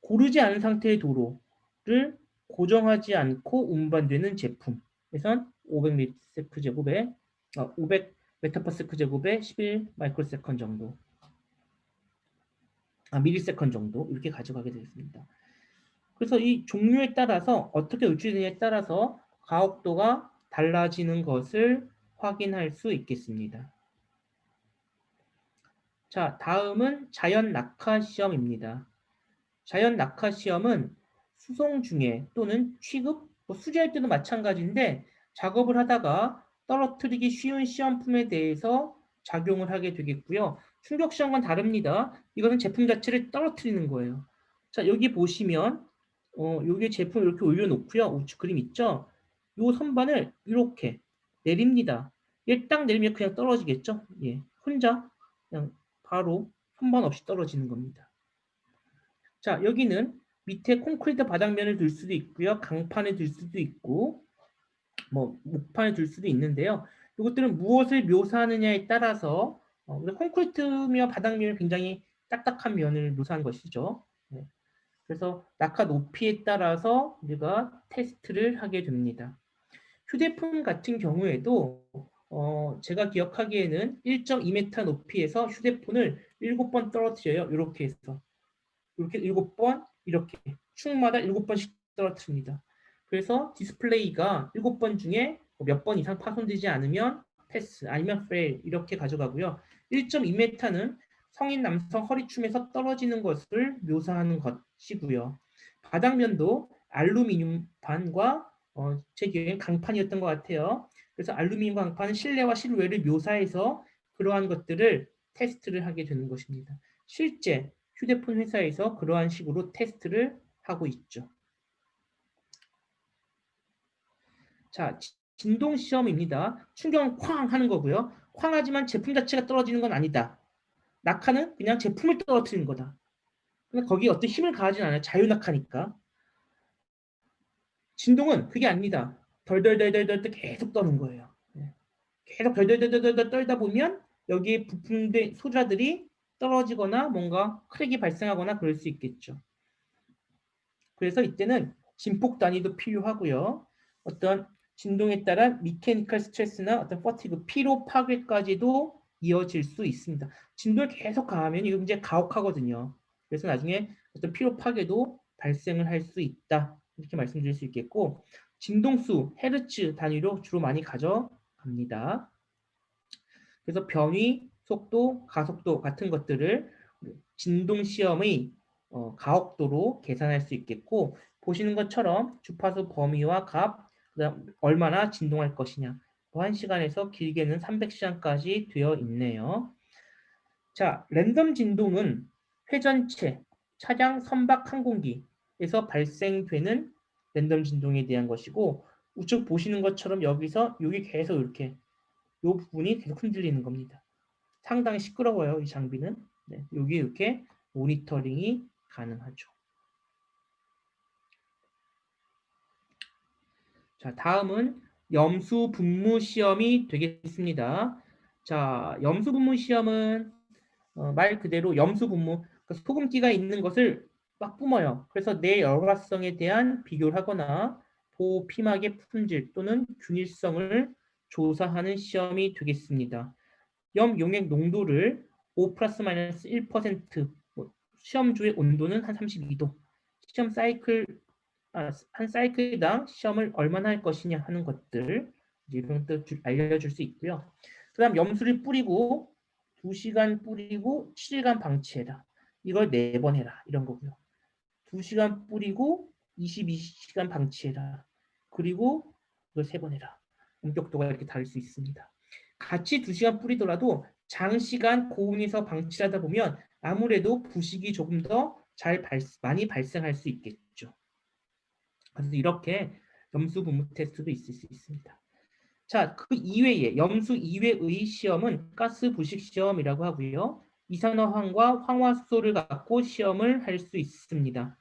고르지 않은 상태의 도로를 고정하지 않고 운반되는 제품에선 500ms 제곱에 500m/s 제곱에 11 마이크로세컨 정도, 밀리세컨 정도 이렇게 가져가게 되겠습니다. 그래서 이 종류에 따라서 어떻게 유출되느냐에 따라서 가혹도가 달라지는 것을 확인할 수 있겠습니다. 자, 다음은 자연 낙하 시험입니다. 자연 낙하 시험은 수송 중에 또는 취급, 수리할 때도 마찬가지인데 작업을 하다가 떨어뜨리기 쉬운 시험품에 대해서 작용을 하게 되겠고요. 충격 시험과는 다릅니다. 이거는 제품 자체를 떨어뜨리는 거예요. 자, 여기 보시면 여기 제품 이렇게 올려놓고요. 우측 그림 있죠? 요 선반을 이렇게 내립니다. 얘 딱 내리면 그냥 떨어지겠죠? 예, 혼자 그냥 바로 선반 없이 떨어지는 겁니다. 자, 여기는 밑에 콘크리트 바닥면을 둘 수도 있고요. 강판을 둘 수도 있고, 뭐 목판을 둘 수도 있는데요. 이것들은 무엇을 묘사하느냐에 따라서 콘크리트며 바닥면은 굉장히 딱딱한 면을 묘사한 것이죠. 네. 그래서 낙하 높이에 따라서 우리가 테스트를 하게 됩니다. 휴대폰 같은 경우에도 제가 기억하기에는 1.2m 높이에서 휴대폰을 7번 떨어뜨려요. 이렇게 해서. 이렇게 7번 이렇게 축마다 7번씩 떨어뜨립니다. 그래서 디스플레이가 7번 중에 몇 번 이상 파손되지 않으면 패스 아니면 페일 이렇게 가져가고요. 1.2m는 성인 남성 허리춤에서 떨어지는 것을 묘사하는 것이고요. 바닥면도 알루미늄판과 제 기억엔 강판이었던 것 같아요. 그래서 알루미늄 강판은 실내와 실외를 묘사해서 그러한 것들을 테스트를 하게 되는 것입니다. 실제 휴대폰 회사에서 그러한 식으로 테스트를 하고 있죠. 자, 진동 시험입니다. 충격은 쾅 하는 거고요. 쾅 하지만 제품 자체가 떨어지는 건 아니다. 낙하는 그냥 제품을 떨어뜨리는 거다. 근데 거기에 어떤 힘을 가하진 않아요. 자유낙하니까. 진동은 그게 아닙니다. 덜덜덜덜덜 계속 떠는 거예요. 네. 계속 덜덜덜덜덜 떨다 보면 여기에 부품된 소자들이 떨어지거나 뭔가 크랙이 발생하거나 그럴 수 있겠죠. 그래서 이때는 진폭 단위도 필요하고요. 어떤 진동에 따른 미케니컬 스트레스나 어떤 퍼티그, 피로 파괴까지도 이어질 수 있습니다. 진동을 계속 가하면 이거 이제 가혹하거든요. 그래서 나중에 어떤 피로 파괴도 발생을 할 수 있다. 이렇게 말씀드릴 수 있겠고, 진동수, 헤르츠 단위로 주로 많이 가져갑니다. 그래서 변위, 속도, 가속도 같은 것들을 진동 시험의 가혹도로 계산할 수 있겠고, 보시는 것처럼 주파수 범위와 값, 그다음 얼마나 진동할 것이냐, 뭐 1시간에서 길게는 300시간까지 되어 있네요. 자, 랜덤 진동은 회전체, 차량 선박 항공기에서 발생되는 랜덤 진동에 대한 것이고, 우측 보시는 것처럼 여기서 여기 계속 이렇게 이 부분이 계속 흔들리는 겁니다. 상당히 시끄러워요, 이 장비는. 네, 여기 이렇게 모니터링이 가능하죠. 자, 다음은 염수 분무 시험이 되겠습니다. 자, 염수 분무 시험은 말 그대로 염수 분무, 그러니까 소금기가 있는 것을 막 뿜어요. 그래서 내 열화성에 대한 비교를 하거나 보호피막의 품질 또는 균일성을 조사하는 시험이 되겠습니다. 염 용액 농도를 5 플러스 마이너스 1%, 시험 주의 온도는 한 32도, 시험 사이클, 한 사이클당 시험을 얼마나 할 것이냐 하는 것들, 이런 것들 알려줄 수 있고요. 그 다음 염수를 뿌리고 2시간 뿌리고 7일간 방치해라. 이걸 4번 해라. 이런 거고요. 2시간 뿌리고 22시간 방치해라. 그리고 이걸 3번 해라. 엄격도가 이렇게 다를 수 있습니다. 같이 2시간 뿌리더라도 장시간 고온에서 방치하다 보면 아무래도 부식이 조금 더 많이 발생할 수 있겠죠. 그래서 이렇게 염수 분무 테스트도 있을 수 있습니다. 자, 그 이외에 염수 이외의 시험은 가스 부식 시험이라고 하고요. 이산화황과 황화수소를 갖고 시험을 할 수 있습니다.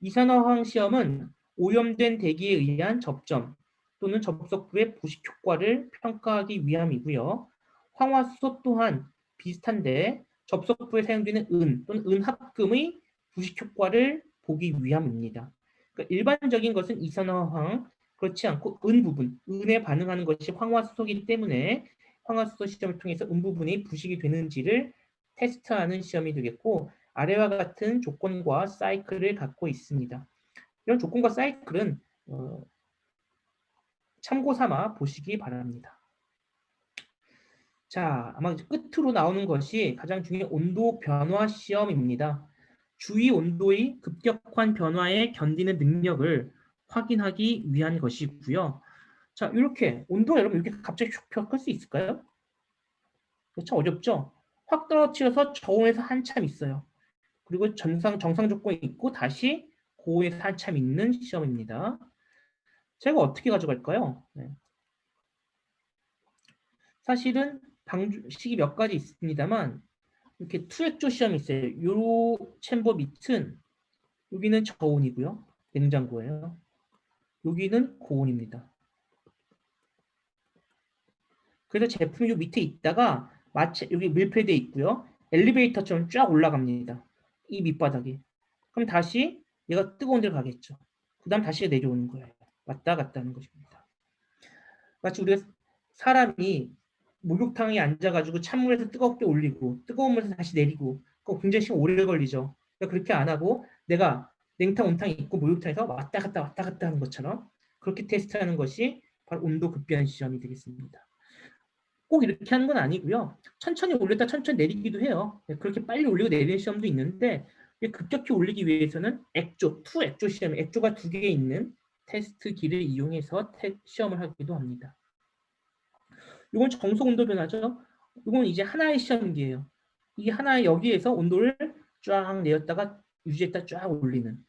이산화황 시험은 오염된 대기에 의한 접점 또는 접속부의 부식 효과를 평가하기 위함이고요. 황화수소 또한 비슷한데 접속부에 사용되는 은 또는 은합금의 부식 효과를 보기 위함입니다. 그러니까 일반적인 것은 이산화황, 그렇지 않고 은 부분, 은에 반응하는 것이 황화수소이기 때문에 황화수소 시험을 통해서 은 부분이 부식이 되는지를 테스트하는 시험이 되겠고, 아래와 같은 조건과 사이클을 갖고 있습니다. 이런 조건과 사이클은 참고 삼아 보시기 바랍니다. 자, 아마 끝으로 나오는 것이 가장 중요한 온도 변화 시험입니다. 주위 온도의 급격한 변화에 견디는 능력을 확인하기 위한 것이고요. 자, 이렇게 온도가 여러분 이렇게 갑자기 슉 펴갈 수 있을까요? 참 어렵죠? 확 떨어뜨려서 저온에서 한참 있어요. 그리고 정상 조건이 있고 다시 고온에서 한참 있는 시험입니다. 제가 어떻게 가져갈까요? 네. 사실은 방식이 몇 가지 있습니다만 이렇게 투액조 시험이 있어요. 요 챔버 밑은 여기는 저온이고요. 냉장고예요. 여기는 고온입니다. 그래서 제품이 요 밑에 있다가 마치 여기 밀폐되어 있고요. 엘리베이터처럼 쫙 올라갑니다. 이 밑바닥이. 그럼 다시 얘가 뜨거운 데로 가겠죠. 그 다음 다시 내려오는 거예요. 왔다 갔다 하는 것입니다. 마치 우리가 사람이 목욕탕에 앉아가지고 찬물에서 뜨겁게 올리고 뜨거운 물에서 다시 내리고 그거 굉장히 시간 오래 걸리죠. 그러니까 그렇게 안 하고 내가 냉탕, 온탕이 있고 목욕탕에서 왔다 갔다 하는 것처럼 그렇게 테스트하는 것이 바로 온도 급변 시험이 되겠습니다. 꼭 이렇게 하는 건 아니고요. 천천히 올렸다 천천히 내리기도 해요. 그렇게 빨리 올리고 내리는 시험도 있는데 급격히 올리기 위해서는 액조, 투 액조 시험, 액조가 2개 있는 테스트기를 이용해서 시험을 하기도 합니다. 이건 정속 온도 변화죠. 이건 이제 하나의 시험기예요. 이게 하나의 여기에서 온도를 쫙 내렸다가 유지했다 쫙 올리는.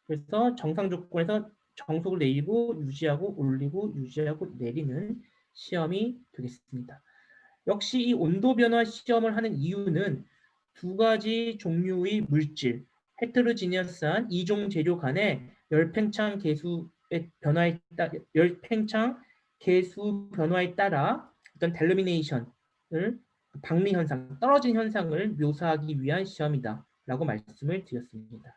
그래서 정상 조건에서 정속을 내리고 유지하고 올리고 유지하고 내리는 시험이 되겠습니다. 역시 이 온도 변화 시험을 하는 이유는 두 가지 종류의 물질, 헤테로지니어스한 이종 재료 간의 열팽창 계수의 변화에 따라 열팽창 계수 변화에 따라 어떤 델루미네이션을 박리 현상, 떨어진 현상을 묘사하기 위한 시험이다라고 말씀을 드렸습니다.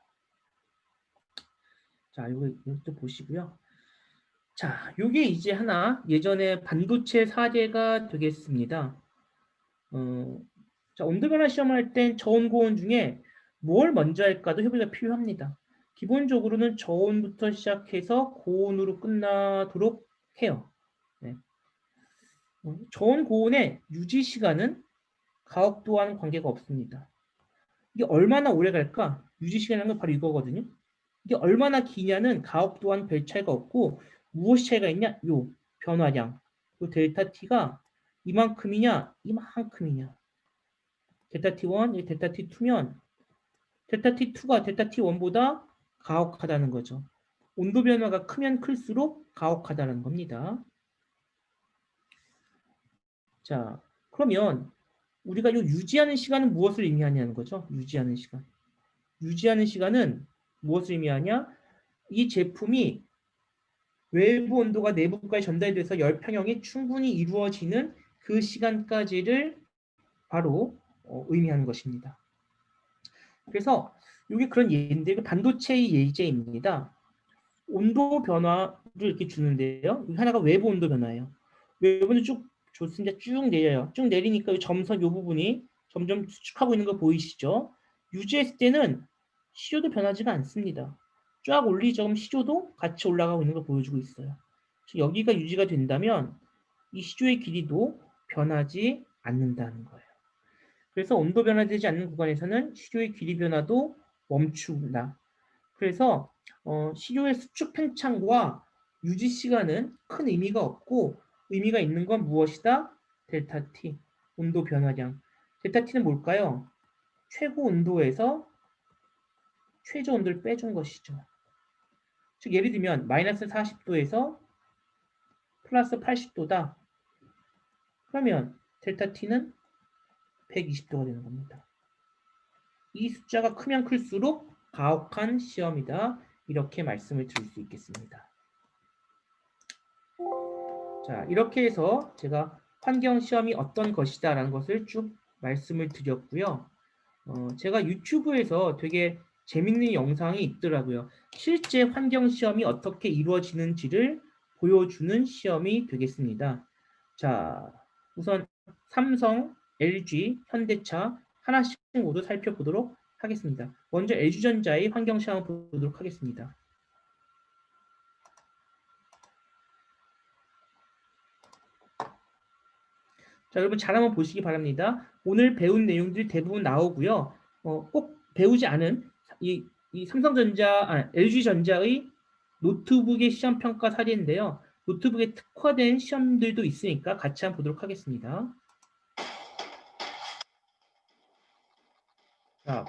자, 이것도 보시고요. 자, 요게 이제 하나 예전에 반도체 사례가 되겠습니다. 자, 온도 변화 시험을 할 땐 저온 고온 중에 뭘 먼저 할까도 협의가 필요합니다. 기본적으로는 저온부터 시작해서 고온으로 끝나도록 해요. 네. 저온 고온의 유지 시간은 가혹도와는 관계가 없습니다. 이게 얼마나 오래 갈까? 유지 시간이라는 건 바로 이거거든요. 이게 얼마나 기냐는 가혹도와는 별 차이가 없고 무엇이 차이가 있냐? 요 변화량. 요 델타 T가 이만큼이냐? 이만큼이냐? 델타 T1, 이 델타 T2면 델타 T2가 델타 T1보다 가혹하다는 거죠. 온도 변화가 크면 클수록 가혹하다는 겁니다. 자, 그러면 우리가 이 유지하는 시간은 무엇을 의미하냐는 거죠. 유지하는 시간. 유지하는 시간은 무엇을 의미하냐? 이 제품이 외부 온도가 내부까지 전달돼서 열 평형이 충분히 이루어지는 그 시간까지를 바로 의미하는 것입니다. 그래서 이게 그런 예인데 반도체의 예제입니다. 온도 변화를 이렇게 주는데요. 하나가 외부 온도 변화예요. 외부는 쭉 좋습니다. 쭉 내려요. 쭉 내리니까 점선 이 부분이 점점 수축하고 있는 거 보이시죠? 유지했을 때는 시조도 변하지가 않습니다. 쫙 올리죠. 그럼 시조도 같이 올라가고 있는 걸 보여주고 있어요. 여기가 유지가 된다면 이 시조의 길이도 변하지 않는다는 거예요. 그래서 온도 변화되지 않는 구간에서는 시조의 길이 변화도 멈춘다. 그래서 시료의 수축 팽창과 유지 시간은 큰 의미가 없고 의미가 있는 건 무엇이다? 델타 T, 온도 변화량. 델타 T는 뭘까요? 최고 온도에서 최저 온도를 빼준 것이죠. 즉 예를 들면 마이너스 40도에서 플러스 80도다. 그러면 델타 T는 120도가 되는 겁니다. 이 숫자가 크면 클수록 가혹한 시험이다. 이렇게 말씀을 드릴 수 있겠습니다. 자, 이렇게 해서 제가 환경 시험이 어떤 것이다 라는 것을 쭉 말씀을 드렸고요. 제가 유튜브에서 되게 재밌는 영상이 있더라고요. 실제 환경 시험이 어떻게 이루어지는지를 보여주는 시험이 되겠습니다. 자, 우선 삼성, LG, 현대차 하나씩 모두 살펴보도록 하겠습니다. 먼저 LG전자의 환경 시험을 보도록 하겠습니다. 자, 여러분 잘 한번 보시기 바랍니다. 오늘 배운 내용들이 대부분 나오고요. 꼭 배우지 않은 이 삼성전자, LG전자의 노트북의 시험평가 사례인데요. 노트북에 특화된 시험들도 있으니까 같이 한번 보도록 하겠습니다. 자,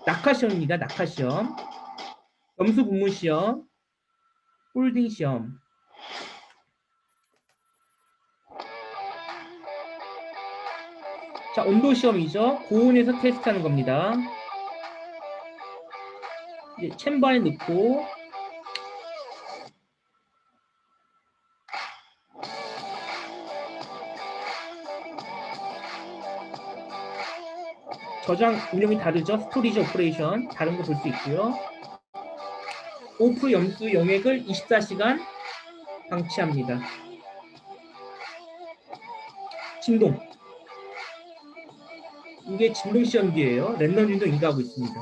낙하시험입니다. 낙하시험, 염수 분무시험, 홀딩 시험. 자, 온도 시험이죠. 고온에서 테스트하는 겁니다. 이제 챔버에 넣고 저장 운영이 다르죠. 스토리지 오퍼레이션 다른 거 볼 수 있고요. 오프 염수 영역을 24시간 방치합니다. 진동. 이게 진동 시험기예요. 랜덤 진동 인가하고 있습니다.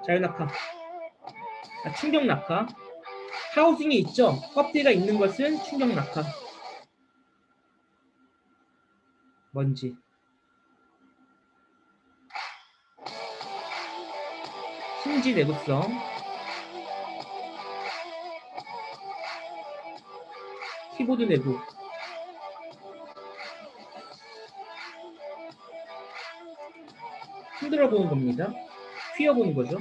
자유낙하. 충격 낙하. 하우징이 있죠. 껍데기가 있는 것은 충격 낙하. 먼지. 힌지 내구성. 키보드 내부. 흔들어 보는 겁니다. 휘어 보는 거죠.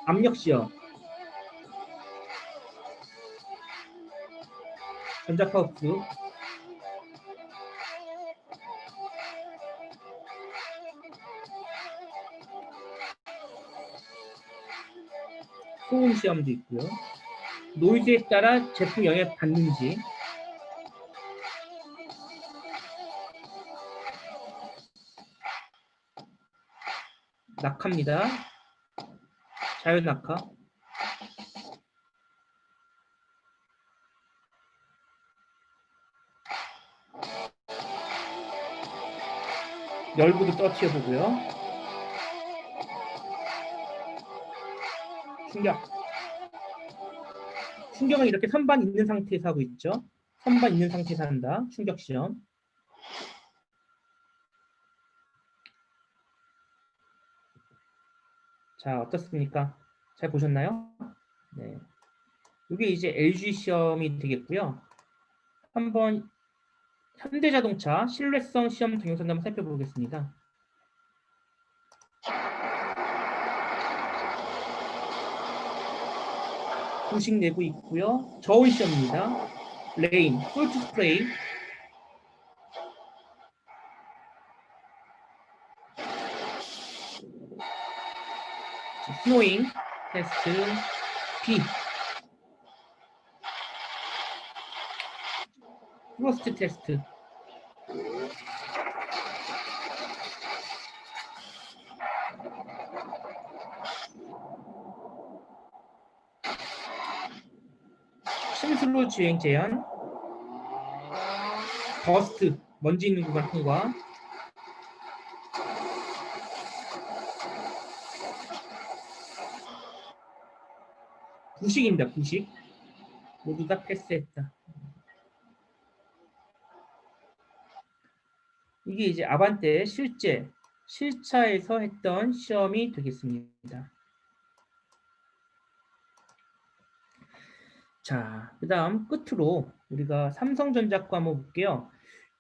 압력 시험. 전자파우스. 소음 시험도 있고요. 노이즈에 따라 제품 영향 받는지. 낙하입니다. 자연 낙하. 열구도 떨어뜨려 보고요. 충격. 충격은 이렇게 선반 있는 상태에서 하고 있죠. 선반 있는 상태에서 한다. 충격 시험. 자, 어떻습니까? 잘 보셨나요? 네. 이게 이제 LG 시험이 되겠고요. 한번 현대자동차 신뢰성 시험 동영상 한번 살펴보겠습니다. 부식 내부 있고요. 저온 시험입니다. 레인, 솔트 스프레이. 스노잉 테스트. 비. 프로스트 테스트. 심슬로 주행 제한. 더스트, 먼지 있는 구간 통과. 부식입니다. 부식. 모두 다 패스했다. 이게 이제 아반떼 실제 실차에서 했던 시험이 되겠습니다. 자, 그 다음 끝으로 우리가 삼성전자 거 한번 볼게요.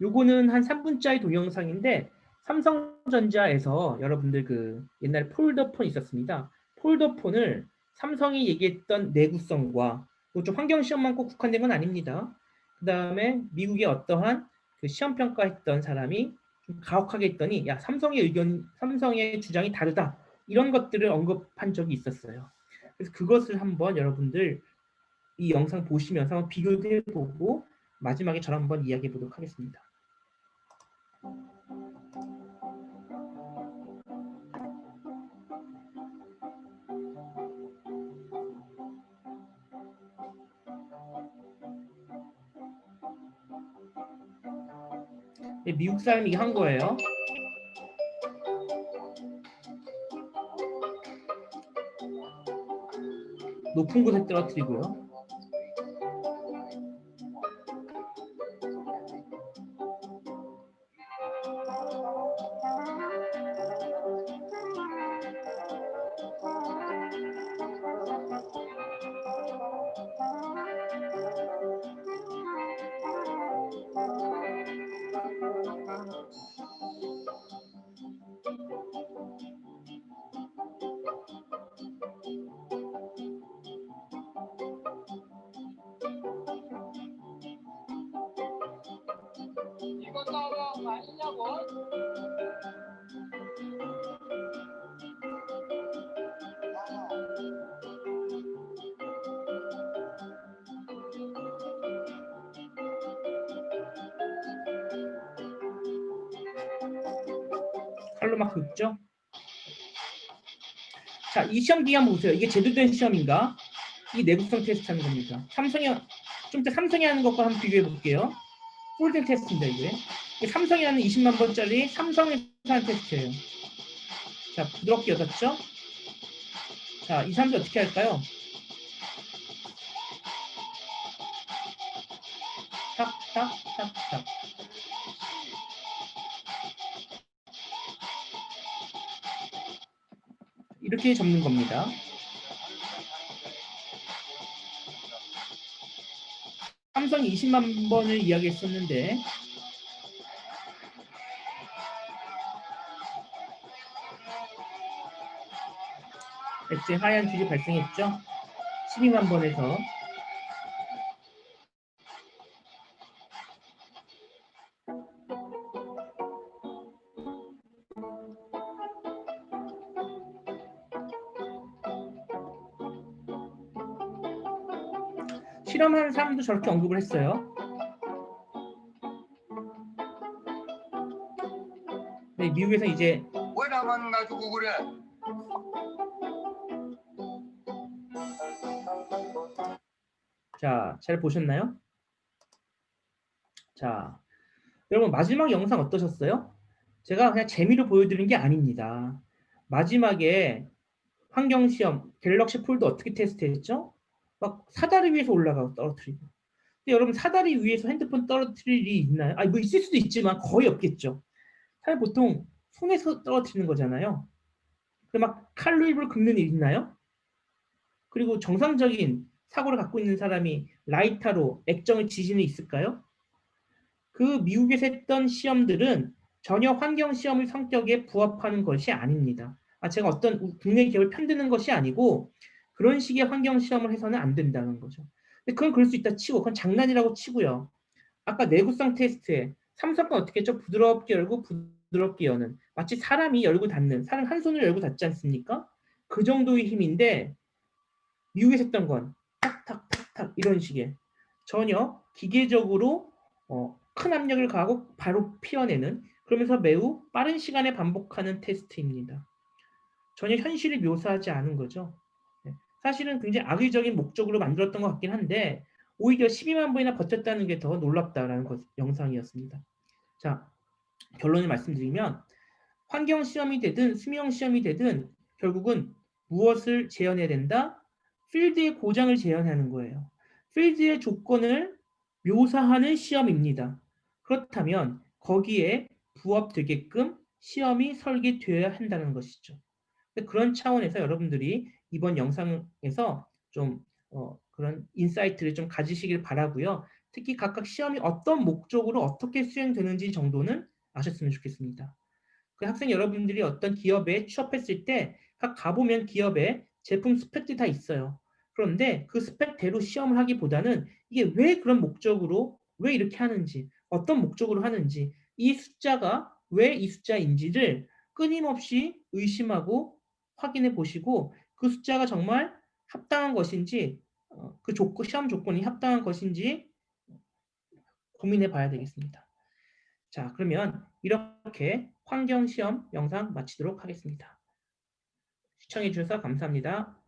요거는 한 3분짜리 동영상인데 삼성전자에서 여러분들 그 옛날에 폴더폰 있었습니다. 폴더폰을 삼성이 얘기했던 내구성과 좀 환경 시험만 꼭 국한된 건 아닙니다. 그 다음에 미국의 어떠한 그 시험 평가했던 사람이 좀 가혹하게 했더니 야 삼성의 의견, 삼성의 주장이 다르다 이런 것들을 언급한 적이 있었어요. 그래서 그것을 한번 여러분들 이 영상 보시면서 한번 비교도 해보고 마지막에 저랑 한번 이야기해 보도록 하겠습니다. 미국 사람이 한 거예요. 높은 곳에 떨어뜨리고요. 이거 따로 마시냐고? 칼로 막 긁죠. 자, 이 시험 기계 한번 보세요. 이게 제대로 된 시험인가? 이 내구성 테스트 하는 겁니다. 삼성이 좀 이따 삼성이 하는 것과 한번 비교해 볼게요. 폴딩 테스트입니다. 이게 삼성이 하는 20만 번짜리 삼성에서 하는 테스트예요. 자, 부드럽게 여셨죠? 자, 이 사람들 어떻게 할까요? 탁, 탁, 탁, 탁. 이렇게 접는 겁니다. 삼성이 20만 번을 이야기했었는데 대체 하얀 줄이 발생했죠. 12만 번에서 실험하는 사람도 저렇게 언급을 했어요. 네, 미국에서 이제 왜 나만 놔두고 그래? 자, 잘 보셨나요? 자, 여러분 마지막 영상 어떠셨어요? 제가 그냥 재미로 보여드린 게 아닙니다. 마지막에 환경시험 갤럭시 폴드 어떻게 테스트했죠? 막 사다리 위에서 올라가고 떨어뜨리고. 근데 여러분 사다리 위에서 핸드폰 떨어뜨릴 일이 있나요? 아니 뭐 있을 수도 있지만 거의 없겠죠. 사실 보통 손에서 떨어뜨리는 거잖아요. 근데 막 칼로 입을 긁는 일 있나요? 그리고 정상적인 사고를 갖고 있는 사람이 라이터로 액정을 지지는 있을까요? 그 미국에서 했던 시험들은 전혀 환경 시험의 성격에 부합하는 것이 아닙니다. 제가 어떤 국내 기업을 편드는 것이 아니고 그런 식의 환경 시험을 해서는 안 된다는 거죠. 근데 그건 그럴 수 있다 치고 그건 장난이라고 치고요. 아까 내구성 테스트에 삼성건 어떻게 했죠? 부드럽게 열고 부드럽게 여는 마치 사람이 열고 닫는 사람 한 손을 열고 닫지 않습니까? 그 정도의 힘인데 미국에서 했던 건 탁탁탁탁 이런 식의 전혀 기계적으로 큰 압력을 가하고 바로 피워내는 그러면서 매우 빠른 시간에 반복하는 테스트입니다. 전혀 현실을 묘사하지 않은 거죠. 네. 사실은 굉장히 악의적인 목적으로 만들었던 것 같긴 한데 오히려 12만 번이나 버텼다는 게 더 놀랍다라는 영상이었습니다. 자, 결론을 말씀드리면 환경 시험이 되든 수명 시험이 되든 결국은 무엇을 재현해야 된다? 필드의 고장을 재현하는 거예요. 필드의 조건을 묘사하는 시험입니다. 그렇다면 거기에 부합되게끔 시험이 설계되어야 한다는 것이죠. 그런 차원에서 여러분들이 이번 영상에서 좀 그런 인사이트를 좀 가지시길 바라고요. 특히 각각 시험이 어떤 목적으로 어떻게 수행되는지 정도는 아셨으면 좋겠습니다. 그 학생 여러분들이 어떤 기업에 취업했을 때 각 가보면 기업에 제품 스펙들이 다 있어요. 그런데 그 스펙대로 시험을 하기보다는 이게 왜 그런 목적으로 왜 이렇게 하는지 어떤 목적으로 하는지 이 숫자가 왜 이 숫자인지를 끊임없이 의심하고 확인해 보시고 그 숫자가 정말 합당한 것인지 그 시험 조건이 합당한 것인지 고민해 봐야 되겠습니다. 자, 그러면 이렇게 환경시험 영상 마치도록 하겠습니다. 시청해 주셔서 감사합니다.